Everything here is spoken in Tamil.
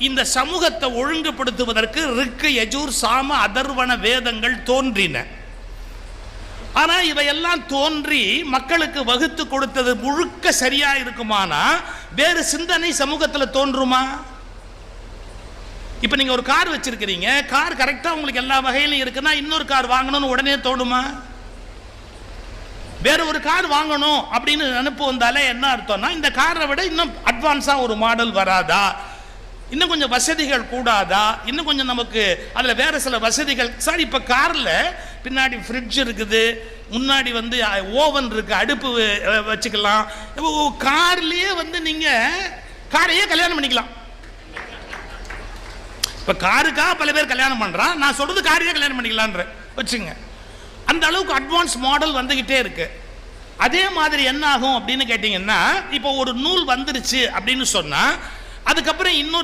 இந்த சமூகத்தை ஒழுங்குபடுத்துவதற்கு ரிக்கு, யஜூர், சாம, அதர்வண வேதங்கள் தோன்றின. ஆனால் இவையெல்லாம் தோன்றி மக்களுக்கு வகுத்து கொடுத்தது முழுக்க சரியா இருக்குமானா வேறு சிந்தனை சமூகத்தில் தோன்றுமா? இப்போ நீங்கள் ஒரு கார் வச்சிருக்கிறீங்க, கார் கரெக்டாக உங்களுக்கு எல்லா வகையிலும் இருக்குன்னா இன்னொரு கார் வாங்கணும்னு உடனே தோணுமா? வேற ஒரு கார் வாங்கணும் அப்படின்னு நினைப்பு வந்தாலே என்ன அர்த்தம்னா இந்த காரை விட இன்னும் அட்வான்ஸாக ஒரு மாடல் வராதா, இன்னும் கொஞ்சம் வசதிகள் கூடாதா, இன்னும் கொஞ்சம் நமக்கு அதில் வேறு சில வசதிகள். சார் இப்போ காரில் பின்னாடி ஃப்ரிட்ஜ் இருக்குது, முன்னாடி வந்து ஓவன் இருக்குது, அடுப்பு வச்சுக்கலாம். கார்லேயே வந்து நீங்கள் காரையே கல்யாணம் பண்ணிக்கலாம். இப்போ காருக்காக பல பேர் கல்யாணம் பண்ணுறான், நான் சொல்கிறது காரையே கல்யாணம் பண்ணிக்கலான்ற வச்சுங்க. அந்த அளவுக்கு அட்வான்ஸ் மாடல் வந்துக்கிட்டே இருக்கு. அதே மாதிரி என்ன ஆகும் அப்படின்னு கேட்டிங்கன்னா இப்போ ஒரு நூல் வந்துருச்சு அப்படின்னு சொன்னால் அதுக்கப்புறம் இன்னொரு